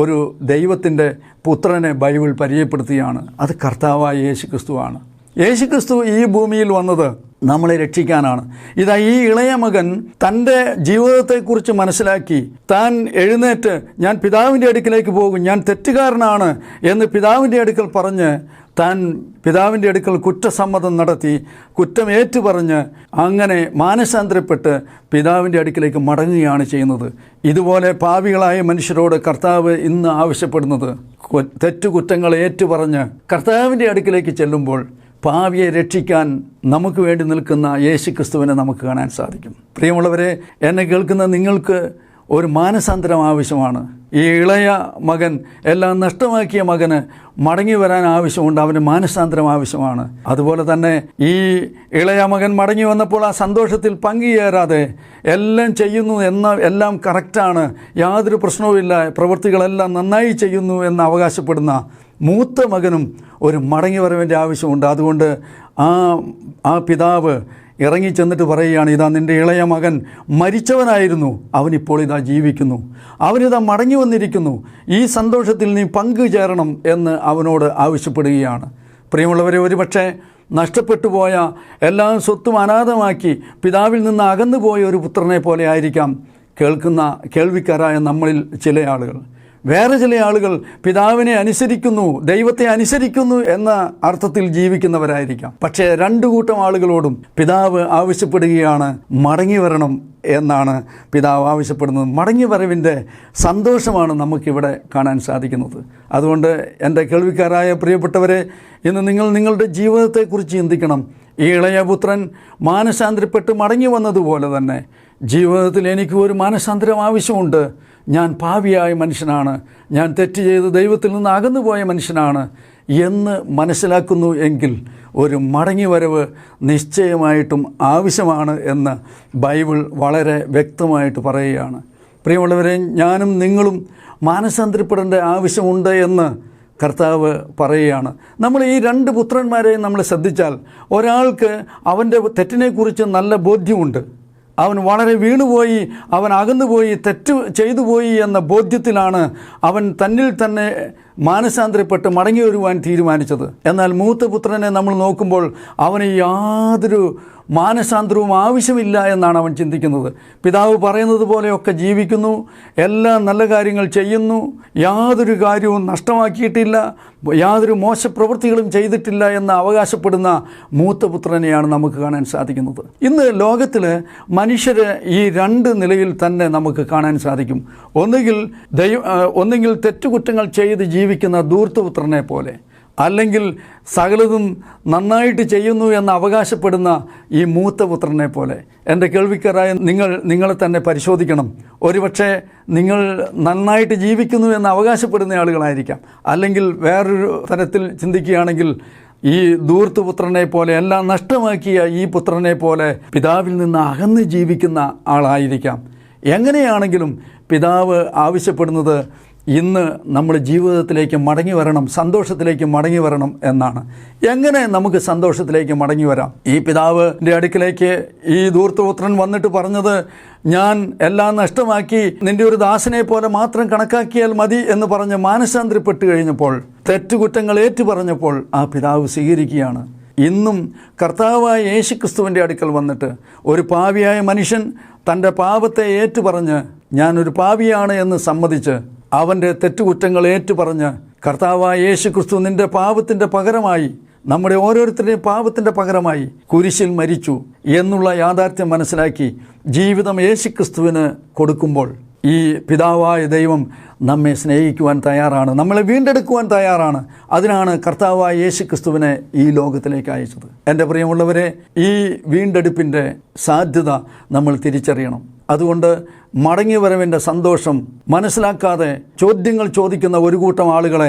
ഒരു ദൈവത്തിൻ്റെ പുത്രനെ ബൈബിൾ പരിചയപ്പെടുത്തുകയാണ്. അത് കർത്താവായ യേശുക്രിസ്തുവാണ്. യേശുക്രിസ്തു ഈ ഭൂമിയിൽ വന്നത് നമ്മളെ രക്ഷിക്കാനാണ്. ഇതാ ഈ ഇളയ മകൻ തൻ്റെ ജീവിതത്തെക്കുറിച്ച് മനസ്സിലാക്കി താൻ എഴുന്നേറ്റ് ഞാൻ പിതാവിൻ്റെ അടുക്കിലേക്ക് പോകും, ഞാൻ തെറ്റുകാരനാണ് എന്ന് പിതാവിൻ്റെ അടുക്കൽ പറഞ്ഞ് താൻ പിതാവിൻ്റെ അടുക്കൽ കുറ്റസമ്മതം നടത്തി കുറ്റം ഏറ്റുപറഞ്ഞ് അങ്ങനെ മാനസാന്തരപ്പെട്ട് പിതാവിൻ്റെ അടുക്കിലേക്ക് മടങ്ങുകയാണ് ചെയ്യുന്നത്. ഇതുപോലെ പാപികളായ മനുഷ്യരോട് കർത്താവ് ഇന്ന് ആവശ്യപ്പെടുന്നത് തെറ്റുകുറ്റങ്ങൾ ഏറ്റുപറഞ്ഞ് കർത്താവിൻ്റെ അടുക്കിലേക്ക് ചെല്ലുമ്പോൾ പാപിയെ രക്ഷിക്കാൻ നമുക്ക് വേണ്ടി നിൽക്കുന്ന യേശുക്രിസ്തുവിനെ നമുക്ക് കാണാൻ സാധിക്കും. പ്രിയമുള്ളവരെ, എന്നെ കേൾക്കുന്ന നിങ്ങൾക്ക് ഒരു മാനസാന്തരം ആവശ്യമാണ്. ഈ ഇളയ മകൻ എല്ലാം നഷ്ടമാക്കിയ മകന് മടങ്ങി വരാൻ ആവശ്യമുണ്ട്. അവന് മാനസാന്തരം ആവശ്യമാണ്. അതുപോലെ തന്നെ ഈ ഇളയ മകൻ മടങ്ങി വന്നപ്പോൾ ആ സന്തോഷത്തിൽ പങ്കുചേരാതെ എല്ലാം ചെയ്യുന്നു എല്ലാം കറക്റ്റാണ്, യാതൊരു പ്രശ്നവുമില്ല, പ്രവൃത്തികളെല്ലാം നന്നായി ചെയ്യുന്നു എന്ന് അവകാശപ്പെടുന്ന മൂത്ത മകനും ഒരു മടങ്ങി വരവിൻ്റെ ആവശ്യമുണ്ട്. അതുകൊണ്ട് ആ പിതാവ് ഇറങ്ങി ചെന്നിട്ട് പറയുകയാണ്, ഇതാ നിൻ്റെ ഇളയ മകൻ മരിച്ചവനായിരുന്നു, അവനിപ്പോൾ ഇതാ ജീവിക്കുന്നു, അവനിതാ മടങ്ങി വന്നിരിക്കുന്നു, ഈ സന്തോഷത്തിൽ നീ പങ്കുചേരണം എന്ന് അവനോട് ആവശ്യപ്പെടുകയാണ്. പ്രിയമുള്ളവരെ, ഒരുപക്ഷെ നഷ്ടപ്പെട്ടു പോയ എല്ലാ സ്വത്തും അനാഥമാക്കി പിതാവിൽ നിന്ന് അകന്നു പോയ ഒരു പുത്രനെ പോലെ ആയിരിക്കാം കേൾവിക്കാരായ നമ്മളിൽ ചില ആളുകൾ. വേറെ ചില ആളുകൾ പിതാവിനെ അനുസരിക്കുന്നു, ദൈവത്തെ അനുസരിക്കുന്നു എന്ന അർത്ഥത്തിൽ ജീവിക്കുന്നവരായിരിക്കാം. പക്ഷേ രണ്ടു കൂട്ടം ആളുകളോടും പിതാവ് ആവശ്യപ്പെടുകയാണ്, മടങ്ങി വരണം എന്നാണ് പിതാവ് ആവശ്യപ്പെടുന്നത്. മടങ്ങി വരവിൻ്റെ സന്തോഷമാണ് നമുക്കിവിടെ കാണാൻ സാധിക്കുന്നത്. അതുകൊണ്ട് എൻ്റെ കേൾവിക്കാരായ പ്രിയപ്പെട്ടവരെ, ഇന്ന് നിങ്ങളുടെ ജീവിതത്തെക്കുറിച്ച് ചിന്തിക്കണം. ഈ ഇളയ പുത്രൻ മാനസാന്തരപ്പെട്ട് മടങ്ങി വന്നതുപോലെ തന്നെ ജീവിതത്തിൽ എനിക്ക് ഒരു മാനസാന്തരം ആവശ്യമുണ്ട്. ഞാൻ പാപിയായ മനുഷ്യനാണ്, ഞാൻ തെറ്റ് ചെയ്ത് ദൈവത്തിൽ നിന്ന് അകന്നുപോയ മനുഷ്യനാണ് എന്ന് മനസ്സിലാക്കുന്നു എങ്കിൽ ഒരു മടങ്ങി വരവ് നിശ്ചയമായിട്ടും ആവശ്യമാണ് എന്ന് ബൈബിൾ വളരെ വ്യക്തമായിട്ട് പറയുകയാണ്. പ്രിയമുള്ളവരെ, ഞാനും നിങ്ങളും മാനസാന്തരപ്പെടേണ്ട ആവശ്യമുണ്ട് എന്ന് കർത്താവ് പറയുകയാണ്. നമ്മൾ ഈ രണ്ട് പുത്രന്മാരെയും നമ്മൾ ശ്രദ്ധിച്ചാൽ, ഒരാൾക്ക് അവൻ്റെ തെറ്റിനെക്കുറിച്ച് നല്ല ബോധ്യമുണ്ട്, അവൻ വളരെ വീണുപോയി, അവൻ അകന്നുപോയി, തെറ്റ് ചെയ്തു പോയി എന്ന ബോധ്യത്തിലാണ് അവൻ തന്നിൽ തന്നെ മാനസാന്തരപ്പെട്ട് മടങ്ങി വരുവാൻ തീരുമാനിച്ചത്. എന്നാൽ മൂത്ത പുത്രനെ നമ്മൾ നോക്കുമ്പോൾ അവന് യാതൊരു മാനസാന്തരവും ആവശ്യമില്ല എന്നാണ് അവൻ ചിന്തിക്കുന്നത്. പിതാവ് പറയുന്നത് പോലെയൊക്കെ ജീവിക്കുന്നു, എല്ലാ നല്ല കാര്യങ്ങൾ ചെയ്യുന്നു, യാതൊരു കാര്യവും നഷ്ടമാക്കിയിട്ടില്ല, യാതൊരു മോശപ്രവൃത്തികളും ചെയ്തിട്ടില്ല എന്ന് അവകാശപ്പെടുന്ന മൂത്ത പുത്രനെയാണ് നമുക്ക് കാണാൻ സാധിക്കുന്നത്. ഇന്ന് ലോകത്തിൽ മനുഷ്യർ ഈ രണ്ട് നിലയിൽ തന്നെ നമുക്ക് കാണാൻ സാധിക്കും. ഒന്നുകിൽ തെറ്റുകുറ്റങ്ങൾ ചെയ്ത് ജീവിക്കുന്ന ധൂർത്തുപുത്രനെ പോലെ, അല്ലെങ്കിൽ സകലതും നന്നായിട്ട് ചെയ്യുന്നു എന്ന് അവകാശപ്പെടുന്ന ഈ മൂത്ത പുത്രനെ പോലെ. എൻ്റെ കേൾവിക്കാരായ നിങ്ങളെ തന്നെ പരിശോധിക്കണം. ഒരുപക്ഷെ നിങ്ങൾ നന്നായിട്ട് ജീവിക്കുന്നു എന്ന് അവകാശപ്പെടുന്ന ആളുകളായിരിക്കാം. അല്ലെങ്കിൽ വേറൊരു തരത്തിൽ ചിന്തിക്കുകയാണെങ്കിൽ ഈ ധൂർത്തുപുത്രനെ പോലെ, എല്ലാം നഷ്ടമാക്കിയ ഈ പുത്രനെ പോലെ പിതാവിൽ നിന്ന് അകന്ന് ജീവിക്കുന്ന ആളായിരിക്കാം. എങ്ങനെയാണെങ്കിലും പിതാവ് ആവശ്യപ്പെടുന്നത് ഇന്ന് നമ്മുടെ ജീവിതത്തിലേക്ക് മടങ്ങി വരണം, സന്തോഷത്തിലേക്ക് മടങ്ങി വരണം എന്നാണ്. എങ്ങനെ നമുക്ക് സന്തോഷത്തിലേക്ക് മടങ്ങി വരാം? ഈ പിതാവിൻ്റെ അടുക്കിലേക്ക് ഈ ധൂർത്തപുത്രൻ വന്നിട്ട് പറഞ്ഞത്, ഞാൻ എല്ലാം നഷ്ടമാക്കി നിൻ്റെ ഒരു ദാസനെ പോലെ മാത്രം കണക്കാക്കിയാൽ മതി എന്ന് പറഞ്ഞ് മാനസാന്തരപ്പെട്ട് കഴിഞ്ഞപ്പോൾ, തെറ്റുകുറ്റങ്ങൾ ഏറ്റുപറഞ്ഞപ്പോൾ ആ പിതാവ് സ്വീകരിക്കുകയാണ്. ഇന്നും കർത്താവായ യേശുക്രിസ്തുവിൻ്റെ അടുക്കൽ വന്നിട്ട് ഒരു പാപിയായ മനുഷ്യൻ തൻ്റെ പാപത്തെ ഏറ്റുപറഞ്ഞ് ഞാനൊരു പാപിയാണ് എന്ന് സമ്മതിച്ച് അവൻ്റെ തെറ്റുകുറ്റങ്ങൾ ഏറ്റുപറഞ്ഞ് കർത്താവായ യേശുക്രിസ്തു നിൻ്റെ പാപത്തിൻ്റെ പകരമായി, നമ്മുടെ ഓരോരുത്തരുടെയും പാപത്തിൻ്റെ പകരമായി കുരിശിൽ മരിച്ചു എന്നുള്ള യാഥാർത്ഥ്യം മനസ്സിലാക്കി ജീവിതം യേശുക്രിസ്തുവിന് കൊടുക്കുമ്പോൾ ഈ പിതാവായ ദൈവം നമ്മെ സ്നേഹിക്കുവാൻ തയ്യാറാണ്, നമ്മളെ വീണ്ടെടുക്കുവാൻ തയ്യാറാണ്. അതിനാണ് കർത്താവായ യേശുക്രിസ്തുവിനെ ഈ ലോകത്തിലേക്ക് അയച്ചത്. എൻ്റെ പ്രിയമുള്ളവരെ, ഈ വീണ്ടെടുപ്പിൻ്റെ സാധ്യത നമ്മൾ തിരിച്ചറിയണം. അതുകൊണ്ട് മടങ്ങി വരവിൻ്റെ സന്തോഷം മനസ്സിലാക്കാതെ ചോദ്യങ്ങൾ ചോദിക്കുന്ന ഒരു കൂട്ടം ആളുകളെ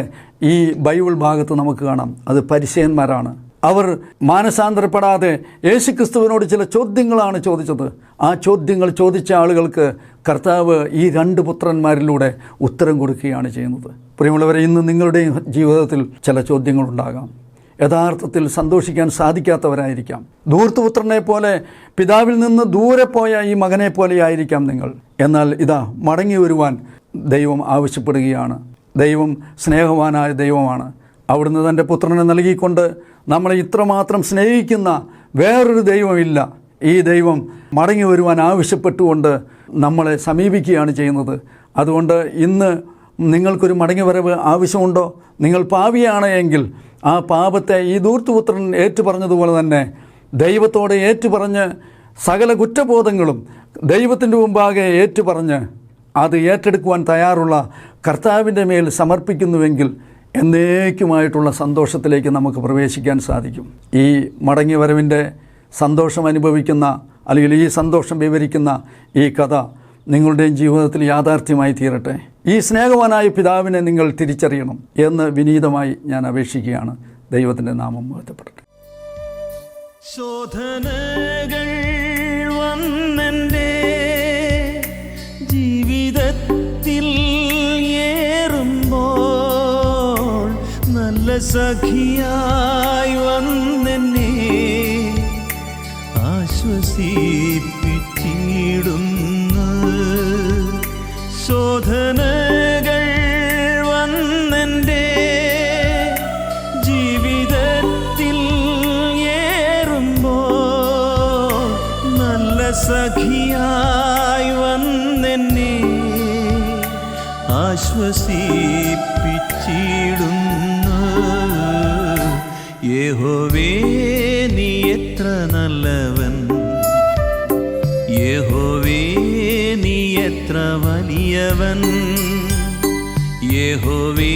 ഈ ബൈബിൾ ഭാഗത്ത് നമുക്ക് കാണാം. അത് പരിസയന്മാരാണ്. അവർ മാനസാന്തരപ്പെടാതെ യേശുക്രിസ്തുവിനോട് ചില ചോദ്യങ്ങളാണ് ചോദിച്ചത്. ആ ചോദ്യങ്ങൾ ചോദിച്ച ആളുകൾക്ക് കർത്താവ് ഈ 2 പുത്രന്മാരിലൂടെ ഉത്തരം കൊടുക്കുകയാണ് ചെയ്യുന്നത്. പ്രിയമുള്ളവരെ, ഇന്ന് നിങ്ങളുടെയും ജീവിതത്തിൽ ചില ചോദ്യങ്ങളുണ്ടാകാം. യഥാർത്ഥത്തിൽ സന്തോഷിക്കാൻ സാധിക്കാത്തവരായിരിക്കാം. ധൂർത്തുപുത്രനെ പോലെ പിതാവിൽ നിന്ന് ദൂരെ പോയ ഈ മകനെ പോലെയായിരിക്കാം നിങ്ങൾ. എന്നാൽ ഇതാ, മടങ്ങി വരുവാൻ ദൈവം ആവശ്യപ്പെടുകയാണ്. ദൈവം സ്നേഹവാനായ ദൈവമാണ്. അവിടുന്ന് തൻ്റെ പുത്രനെ നൽകിക്കൊണ്ട് നമ്മളെ ഇത്രമാത്രം സ്നേഹിക്കുന്ന വേറൊരു ദൈവമില്ല. ഈ ദൈവം മടങ്ങി വരുവാൻ ആവശ്യപ്പെട്ടുകൊണ്ട് നമ്മളെ സമീപിക്കുകയാണ് ചെയ്യുന്നത്. അതുകൊണ്ട് ഇന്ന് നിങ്ങൾക്കൊരു മടങ്ങിവരവ് ആവശ്യമുണ്ടോ? നിങ്ങൾ പാപിയാണ് എങ്കിൽ ആ പാപത്തെ ഈ ധൂർത്തുപുത്രൻ ഏറ്റുപറഞ്ഞതുപോലെ തന്നെ ദൈവത്തോടെ ഏറ്റുപറഞ്ഞ് സകല കുറ്റബോധങ്ങളും ദൈവത്തിൻ്റെ മുമ്പാകെ ഏറ്റുപറഞ്ഞ് അത് ഏറ്റെടുക്കുവാൻ തയ്യാറുള്ള കർത്താവിൻ്റെ മേൽ സമർപ്പിക്കുന്നുവെങ്കിൽ എന്നേക്കുമായിട്ടുള്ള സന്തോഷത്തിലേക്ക് നമുക്ക് പ്രവേശിക്കാൻ സാധിക്കും. ഈ മടങ്ങിവരവിൻ്റെ സന്തോഷം അനുഭവിക്കുന്ന, അല്ലെങ്കിൽ ഈ സന്തോഷം വിവരിക്കുന്ന ഈ കഥ നിങ്ങളുടെയും ജീവിതത്തിൽ യാഥാർത്ഥ്യമായി തീരട്ടെ. ഈ സ്നേഹവാനായ പിതാവിനെ നിങ്ങൾ തിരിച്ചറിയണം എന്ന് വിനീതമായി ഞാൻ അപേക്ഷിക്കുകയാണ്. ദൈവത്തിൻ്റെ നാമം മഹത്വപ്പെടട്ടെ. ശോധനകൾ വന്നെൻ്റെ ജീവിതത്തിൽ ഏറുമ്പോൾ നല്ല സഖിയായി വന്നെന്നെ ആശ്വസിപ്പിച്ചിടുന്നു. ശോധനകൾ വന്നെൻ്റെ ജീവിതത്തിൽ ഏറുമ്പോൾ നല്ല സഖിയായി വന്നെന്നെ ആശ്വസിപ്പിച്ചിടുന്നു. യഹോവേ, നീ എത്ര നല്ലവൻ. യഹോവേ, നീ എത്ര വലിയവൻ. യഹോവേ,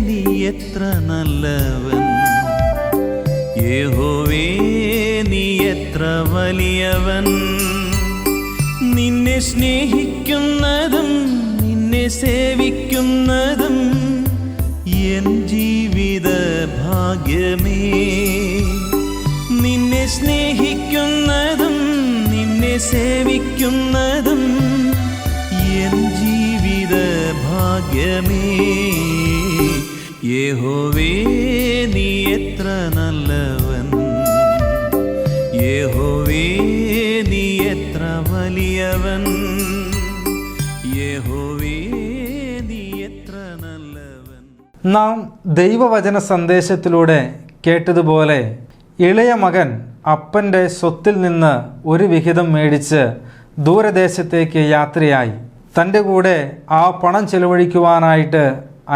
നീ എത്ര നല്ലവൻ. യഹോവേ, നീ എത്ര വലിയവൻ. നിന്നെ സ്നേഹിക്കുന്നതും നിന്നെ സേവിക്കുന്നതും എൻ ജീവിത ഭാഗ്യമേ. നിന്നെ സ്നേഹിക്കുന്നതും നിന്നെ സേവിക്കുന്നതും എൻ ജീവിത ഭാഗ്യമേ. യഹോവേ, നീ എത്ര നല്ലവൻ. യഹോവേ, നീ എത്ര വലിയവൻ. യഹോവേ, നീ എത്ര നല്ലവൻ. നാം ദൈവവചന സന്ദേശത്തിലൂടെ കേട്ടതുപോലെ ഇളയ മകൻ അപ്പൻ്റെ സ്വത്തിൽ നിന്ന് ഒരു വിഹിതം മേടിച്ച് ദൂരദേശത്തേക്ക് യാത്രയായി. തൻ്റെ കൂടെ ആ പണം ചെലവഴിക്കുവാനായിട്ട്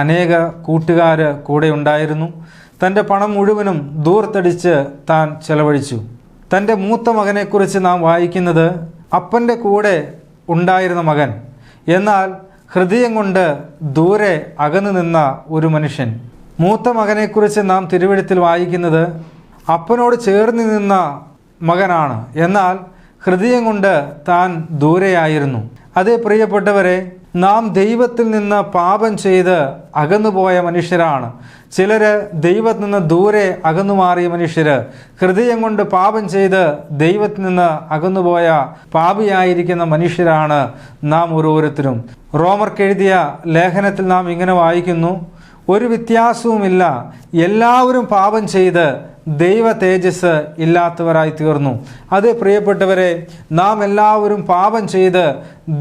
അനേക കൂട്ടുകാർ കൂടെ ഉണ്ടായിരുന്നു. തൻ്റെ പണം മുഴുവനും ദൂർത്തടിച്ച് താൻ ചെലവഴിച്ചു. തൻ്റെ മൂത്ത മകനെക്കുറിച്ച് നാം വായിക്കുന്നത് അപ്പൻ്റെ കൂടെ ഉണ്ടായിരുന്ന മകൻ, എന്നാൽ ഹൃദയം കൊണ്ട് ദൂരെ അകന്നു നിന്ന ഒരു മനുഷ്യൻ. മൂത്ത മകനെക്കുറിച്ച് നാം തിരുവെഴുത്തിൽ വായിക്കുന്നത് അപ്പനോട് ചേർന്ന് നിന്ന മകനാണ്, എന്നാൽ ഹൃദയം കൊണ്ട് താൻ ദൂരെയായിരുന്നു. അതേ പ്രിയപ്പെട്ടവരെ, നാം ദൈവത്തിൽ നിന്ന് പാപം ചെയ്ത് അകന്നുപോയ മനുഷ്യരാണ്. ചിലർ ദൈവത്തിൽ നിന്ന് ദൂരെ അകന്നു മാറിയ മനുഷ്യർ, ഹൃദയം കൊണ്ട് പാപം ചെയ്ത് ദൈവത്തിൽ നിന്ന് അകന്നുപോയ പാപിയായിരിക്കുന്ന മനുഷ്യരാണ് നാം ഓരോരുത്തരും. റോമർക്കെഴുതിയ ലേഖനത്തിൽ നാം ഇങ്ങനെ വായിക്കുന്നു, ഒരു വ്യത്യാസവുമില്ല, എല്ലാവരും പാപം ചെയ്ത് ദൈവ തേജസ് ഇല്ലാത്തവരായി തീർന്നു. അതേ പ്രിയപ്പെട്ടവരെ, നാം എല്ലാവരും പാപം ചെയ്ത്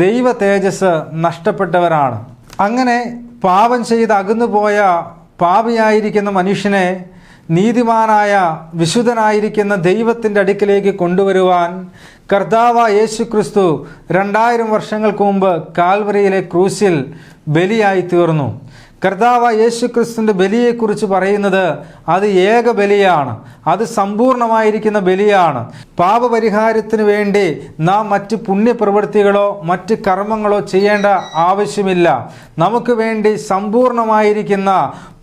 ദൈവ തേജസ് നഷ്ടപ്പെട്ടവരാണ്. അങ്ങനെ പാപം ചെയ്ത് അകന്നുപോയ പാപിയായിരിക്കുന്ന മനുഷ്യനെ നീതിമാനായ വിശുദ്ധനായിരിക്കുന്ന ദൈവത്തിൻ്റെ അടുക്കിലേക്ക് കൊണ്ടുവരുവാൻ കർത്താവായ യേശുക്രിസ്തു 2000 വർഷങ്ങൾക്ക് മുമ്പ് കാൽവരിയിലെ ക്രൂശിൽ ബലിയായി തീർന്നു. കർത്താവായ യേശുക്രിസ്തുവിൻ്റെ ബലിയെക്കുറിച്ച് പറയുന്നത് അത് ഏക ബലിയാണ്, അത് സമ്പൂർണമായിരിക്കുന്ന ബലിയാണ്. പാപപരിഹാരത്തിന് വേണ്ടി നാം മറ്റ് പുണ്യപ്രവൃത്തികളോ മറ്റ് കർമ്മങ്ങളോ ചെയ്യേണ്ട ആവശ്യമില്ല. നമുക്ക് വേണ്ടി സമ്പൂർണമായിരിക്കുന്ന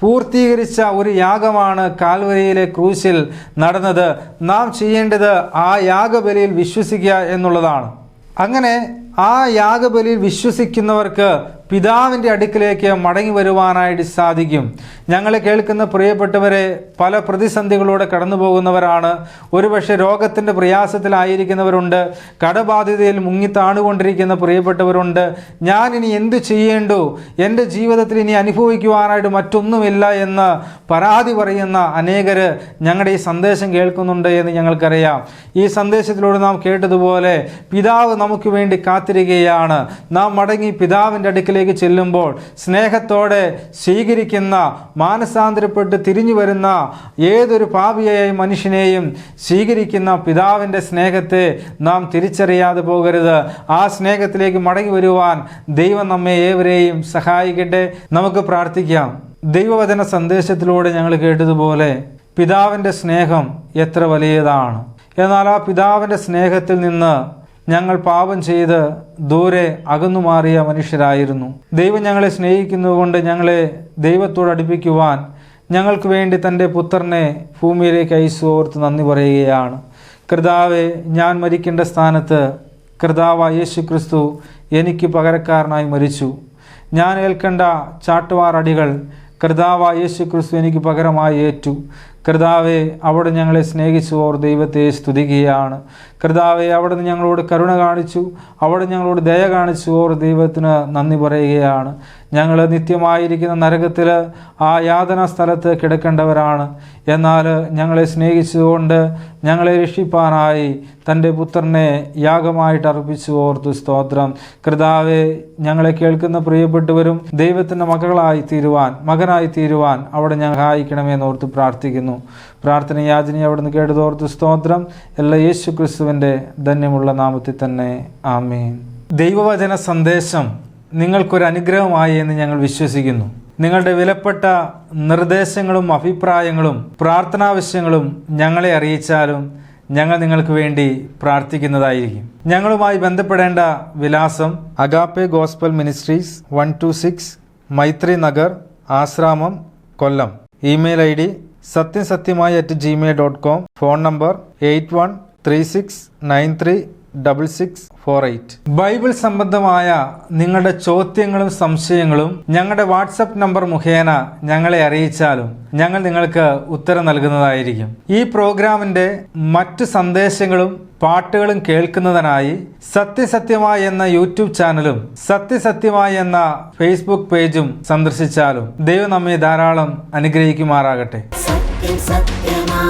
പൂർത്തീകരിച്ച ഒരു യാഗമാണ് കാൽവരിയിലെ ക്രൂശിൽ നടന്നത്. നാം ചെയ്യേണ്ടത് ആ യാഗബലിയിൽ വിശ്വസിക്കുക എന്നുള്ളതാണ്. അങ്ങനെ ആ യാഗബലിയിൽ വിശ്വസിക്കുന്നവർക്ക് പിതാവിൻ്റെ അടുക്കിലേക്ക് മടങ്ങി വരുവാനായിട്ട് സാധിക്കും. ഞങ്ങളെ കേൾക്കുന്ന പ്രിയപ്പെട്ടവരെ പല പ്രതിസന്ധികളൂടെ കടന്നു പോകുന്നവരാണ്. ഒരുപക്ഷെ രോഗത്തിൻ്റെ പ്രയാസത്തിലായിരിക്കുന്നവരുണ്ട്, കടബാധ്യതയിൽ മുങ്ങിത്താണുകൊണ്ടിരിക്കുന്ന പ്രിയപ്പെട്ടവരുണ്ട്. ഞാൻ ഇനി എന്തു ചെയ്യേണ്ടു, എൻ്റെ ജീവിതത്തിൽ ഇനി അനുഭവിക്കുവാനായിട്ട് മറ്റൊന്നുമില്ല എന്ന് പരാതി പറയുന്ന അനേകർ ഞങ്ങളുടെ ഈ സന്ദേശം കേൾക്കുന്നുണ്ട് എന്ന് ഞങ്ങൾക്കറിയാം. ഈ സന്ദേശത്തിലൂടെ നാം കേട്ടതുപോലെ പിതാവ് നമുക്ക് വേണ്ടി കാത്തിരിക്കുകയാണ്. നാം മടങ്ങി പിതാവിൻ്റെ അടുക്കിലേക്ക് ചെല്ലുമ്പോൾ സ്നേഹത്തോടെ സ്വീകരിക്കുന്ന, മാനസാന്തരപ്പെട്ട് തിരിഞ്ഞു വരുന്ന ഏതൊരു പാപിയായ മനുഷ്യനെയും സ്വീകരിക്കുന്ന പിതാവിൻ്റെ സ്നേഹത്തെ നാം തിരിച്ചറിയാതെ പോകരുത്. ആ സ്നേഹത്തിലേക്ക് മടങ്ങി വരുവാൻ ദൈവം നമ്മെ ഏവരെയും സഹായിക്കട്ടെ. നമുക്ക് പ്രാർത്ഥിക്കാം. ദൈവവചന സന്ദേശത്തിലൂടെ ഞങ്ങൾ കേട്ടതുപോലെ പിതാവിൻ്റെ സ്നേഹം എത്ര വലിയതാണ്. എന്നാൽ ആ പിതാവിൻ്റെ സ്നേഹത്തിൽ നിന്ന് ഞങ്ങൾ പാപം ചെയ്ത് ദൂരെ അകന്നുമാറിയ മനുഷ്യരായിരുന്നു. ദൈവം ഞങ്ങളെ സ്നേഹിക്കുന്നതുകൊണ്ട് ഞങ്ങളെ ദൈവത്തോട് അടുപ്പിക്കുവാൻ ഞങ്ങൾക്ക് വേണ്ടി തൻ്റെ പുത്രനെ ഭൂമിയിലേക്ക് അയച്ചു ഓർത്ത് നന്ദി പറയുകയാണ്. കർത്താവെ, ഞാൻ മരിക്കേണ്ട സ്ഥാനത്ത് കർത്താവായ യേശു ക്രിസ്തു എനിക്ക് പകരക്കാരനായി മരിച്ചു. ഞാൻ ഏൽക്കേണ്ട ചാട്ടുവാറടികൾ കർത്താവായ യേശു ക്രിസ്തു എനിക്ക് പകരമായി ഏറ്റു. കർത്താവെ, അവിടെ ഞങ്ങളെ സ്നേഹിച്ചു ഓർ ദൈവത്തെ സ്തുതിക്കുകയാണ്. കർത്താവെ, അവിടെ നിന്ന് ഞങ്ങളോട് കരുണ കാണിച്ചു, അവിടെ ഞങ്ങളോട് ദയ കാണിച്ചു ഓർ ദൈവത്തിന് നന്ദി പറയുകയാണ്. ഞങ്ങൾ നിത്യമായിരിക്കുന്ന നരകത്തിൽ ആ യാതനാ സ്ഥലത്ത് കിടക്കേണ്ടവരാണ്. എന്നാൽ ഞങ്ങളെ സ്നേഹിച്ചുകൊണ്ട് ഞങ്ങളെ രക്ഷിപ്പാനായി തൻ്റെ പുത്രനെ യാഗമായിട്ട് അർപ്പിച്ചു ഓർത്തു സ്തോത്രം. കർത്താവെ, ഞങ്ങളെ കേൾക്കുന്ന പ്രിയപ്പെട്ടവരും ദൈവത്തിൻ്റെ മകനായി തീരുവാൻ അവിടെ ഞങ്ങൾ സഹായിക്കണമെന്നോർത്ത് പ്രാർത്ഥിക്കുന്നു. പ്രാർത്ഥന യാചന അവിടുന്ന് കേട്ടതോർത്ത് സ്തോത്രം. എല്ലാ യേശു ക്രിസ്തുവിൻ്റെ ധന്യമുള്ള നാമത്തിൽ തന്നെ ആമേൻ. ദൈവവചന സന്ദേശം നിങ്ങൾക്കൊരു അനുഗ്രഹമായി എന്ന് ഞങ്ങൾ വിശ്വസിക്കുന്നു. നിങ്ങളുടെ വിലപ്പെട്ട നിർദ്ദേശങ്ങളും അഭിപ്രായങ്ങളും പ്രാർത്ഥനാവശ്യങ്ങളും ഞങ്ങളെ അറിയിച്ചാലും ഞങ്ങൾ നിങ്ങൾക്ക് വേണ്ടി പ്രാർത്ഥിക്കുന്നതായിരിക്കും. ഞങ്ങളുമായി ബന്ധപ്പെടേണ്ട വിലാസം Agape gospel ministries 126 Maithri Nagar, Ashramam, Kollam. Email ID satyasathyamai@gmail.com. Phone number 8136936648. Bible സംബന്ധമായ നിങ്ങളുടെ ചോദ്യങ്ങളും സംശയങ്ങളും ഞങ്ങളുടെ വാട്സപ്പ് നമ്പർ മുഖേന ഞങ്ങളെ അറിയിച്ചാലും ഞങ്ങൾ നിങ്ങൾക്ക് ഉത്തരം നൽകുന്നതായിരിക്കും. ഈ പ്രോഗ്രാമിന്റെ മറ്റു സന്ദേശങ്ങളും പാട്ടുകളും കേൾക്കുന്നതിനായി സത്യസത്യമായി എന്ന യൂട്യൂബ് ചാനലും സത്യസത്യമായി എന്ന ഫേസ്ബുക്ക് പേജും സന്ദർശിച്ചാലും ദൈവം നമ്മെ ധാരാളം അനുഗ്രഹിക്കുമാറാകട്ടെ. സത്യം സത്യമാ.